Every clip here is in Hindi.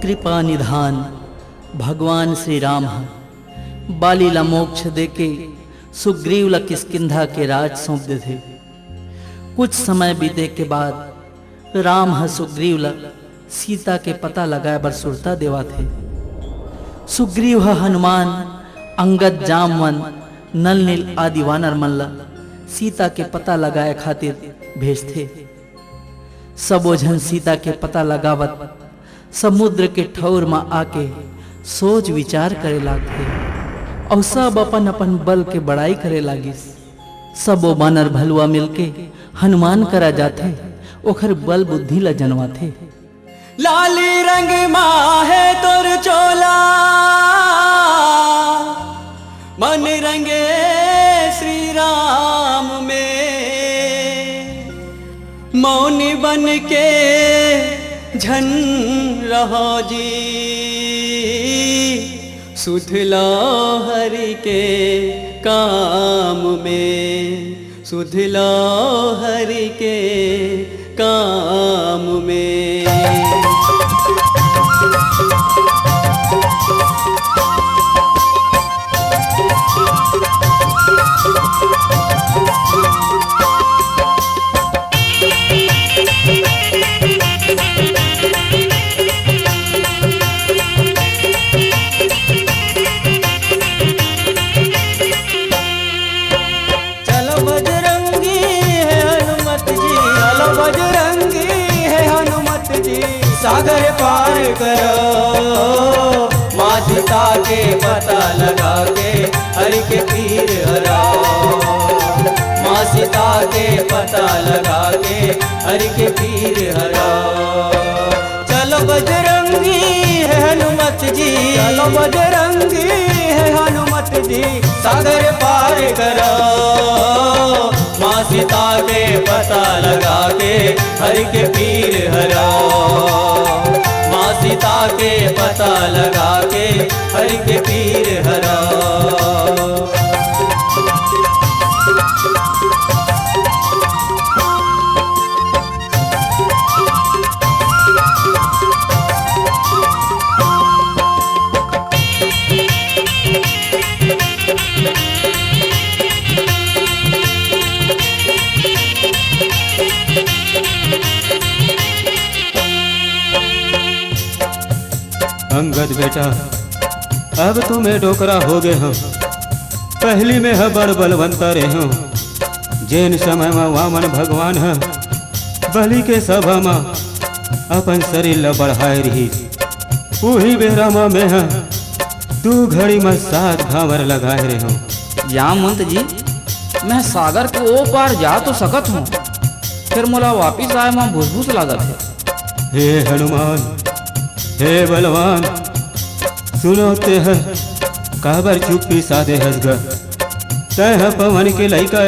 कृपा निधान भगवान श्री राम बाली ला मोक्ष देके सुग्रीव ला किष्किंधा के राज सौंप दे थे। कुछ समय बीते के बाद राम सुग्रीव ला सीता के पता लगाए बर सुरता देवा थे। सुग्रीव हनुमान अंगद जामवन नल नील आदि वानर मन ला सीता के पता लगाए खातिर भेजते। सब ओझन सीता के पता लगावत समुद्र के ठौर में आके सोच विचार करे लागते और सब अपन अपन बल के बड़ाई करे लागिस। सब वो बानर भलुआ मिलके हनुमान करा जाते ओखर बल बुद्धि ला जनवाथे। लाली रंग माहे तोर चोला मन रंगे श्री राम में मौनी बन के झन रहो जी सुधलो हरि के काम में सुधलो हरि के काम में। सागर पार करो माँ सीता के पता लगा के हरि के पीर हराओ। माँ सीता के पता लगा के हरि के पीर हराओ। चलो बजरंगी है हनुमत जी चलो बजरंगी है हनुमत जी सागर पार करो माँ सीता के पता लगा के हरि के पीर हराओ। माँ सीता के पता लगा के हरि के पीर हराओ। अंगद बेटा अब तुम्हें डोकरा हो गए हो। पहली में है बड़ बलवंता रहे हो। जैन समय में वामन भगवान है बलि के सभा में अपन शरीर ला बढ़ाए रही। वही बेरामा में है तू घड़ी में 7 भावर लगाए रहे हो। जामवंत जी मैं सागर के ओ पार जा तो सकत हूँ फिर मोला वापिस आए में भूस लागत है। हे हनुमान हे बलवान सुनोते हैं काबर चुप्पी साधे हसगा तय है पवन के लइका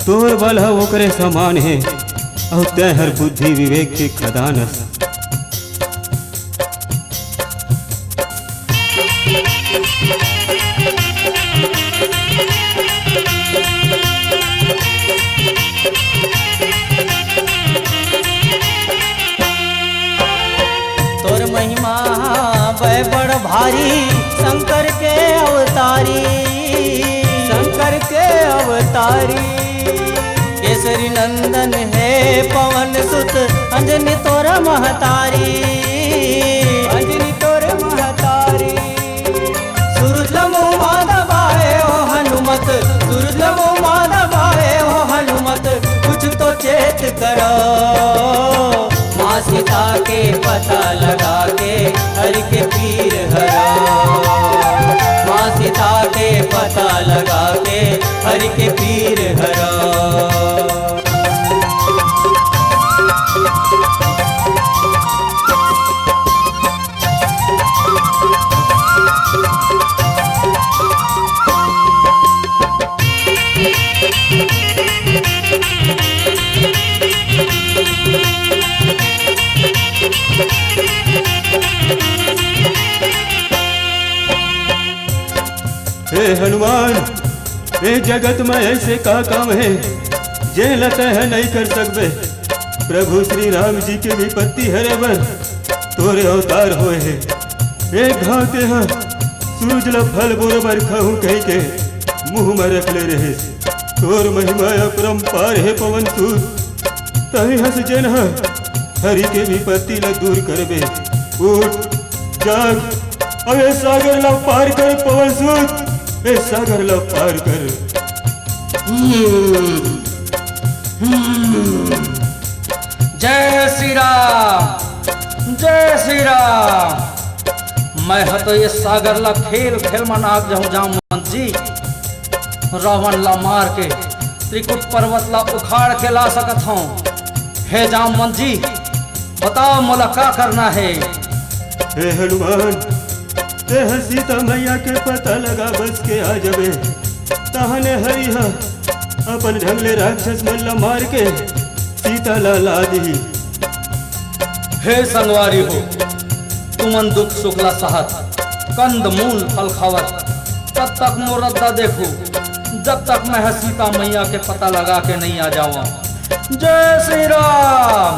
तोर बल है ओकरे समान है और तय हर बुद्धि विवेक के खदानस। महिमा वह बड़ भारी शंकर के अवतारी शंकर के अवतारी। केसरी नंदन है पवन सुत अंजनी तोर महतारी अंजनी तोर महतारी। सूरजमु माधवाए ओ हनुमत सूरजमु माधवाए ओ हनुमत कुछ तो चेत करो। माँ सीता के पता लगा के हरि के पीर हराओ। माँ सीता के पता लगा के हरि के पीर हराओ। हे हनुमान ए जगत में ऐसे का काम है जे लता है नहीं कर सकते। प्रभु श्री राम जी की विपत्ति हरे बर तोरे अवतार होए है। एक घाव ते हाँ सूरज ला फल बरोबर खाऊं कही के मुंह में रख ले रहे। तोर महिमा अपरंपार है पवन सूत, तही हंस जेन हरि के विपत्ति ला दूर करबे। उठ जाग अब ए सागर ला पार कर पवन सूत, ए सागर ला पार कर। जय श्री राम, जय श्री राम। मैं तो ये सागर ला खेल खेल में नाग जाऊं जाऊं मन जी। रावण ला मार के त्रिकुट पर्वत ला उखाड़ के ला सकत हूँ। हे जाम मन जी, बताओ मोला क्या करना है। हे हनुमान, ते सीता मैया के पता लगा बस के आ जबे। तहने हरिहा अपन ढंग ले राक्षस मन ला मार के सीता ला ला दी। हे संगवारी हो, तुमन दुख सुखला सहत, कंद मूल फल खावत, तब तक मुरद्दा देखो जब तक मैं सीता मैया के पता लगा के नहीं आ जाऊं। जय श्री राम।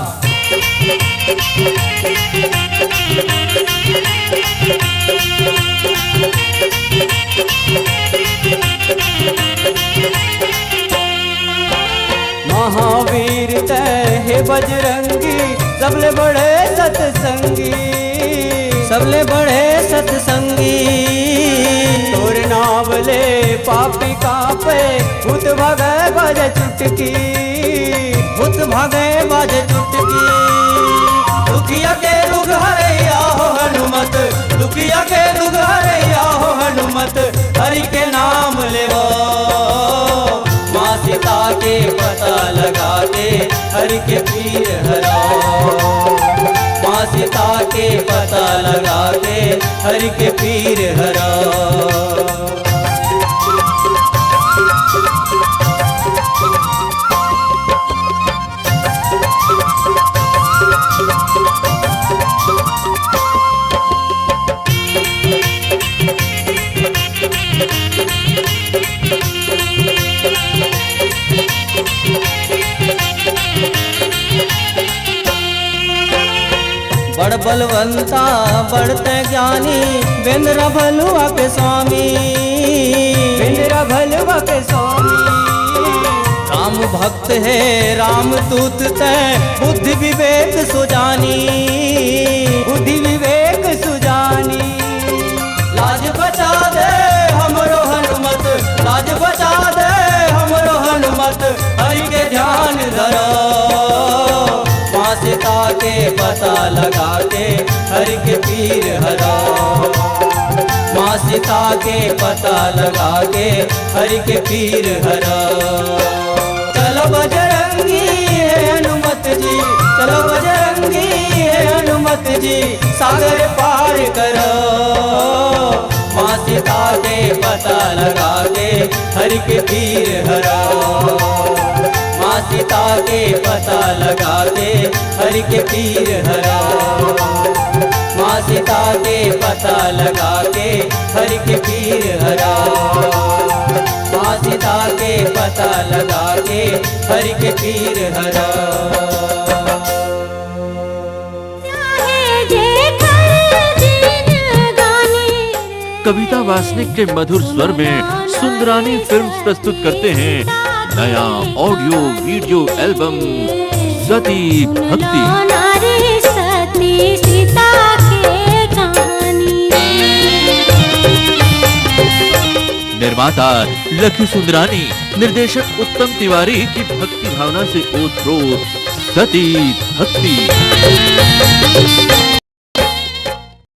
महावीर तय हे बजरंगी, सबले बड़े सतसंगी, सबले बड़े सतसंगी। तोर नावले पापी कापे, भूत भागे बाजे चुटकी, भूत भागे बाजे चुटकी। दुखिया के दुख हरैया हो हनुमत, दुखिया के दुख हरैया हो हनुमत। हरि के नाम लेवो, माँ सीता के पता लगा के हरि के पीर हराओ। माँ सीता के पता लगा के हरि के पीर हराओ। बड़ बलवंता बढ़ते ज्ञानी, बेंद्रा भलुआ के स्वामी, बेंद्रा भलुआ के स्वामी। राम भक्त है राम दूत तय, बुद्धि विवेक सुजानी, बुद्धि विवेक सुजानी। लाज बचा दे हमरो हनुमत, लाज बचा दे हमरो हनुमत। हरि के ध्यान धरो, माँ सीता के पता लगा के हरि के पीर हराओ। माँ सीता के पता लगा के हरि के पीर हराओ। चलो बजरंगी है हनुमत जी, चलो बजरंगी है हनुमत जी। सागर पार करो, माँ सीता के पता लगा के हरि के पीर हराओ। माँ सीता के पता लगा के हरि के पीर हराओ। माँ सीता के पता लगा के हरि के पीर हराओ। माँ सीता के पता लगा के हरि के पीर हराओ। कविता वासनिक के मधुर स्वर में सुंदरानी फिल्म्स प्रस्तुत करते हैं नया ऑडियो वीडियो एल्बम सती भक्ति। सती सीता के कहानी। निर्माता लखी सुंदरानी, निर्देशक उत्तम तिवारी की भक्ति भावना से ओतप्रोत सती भक्ति।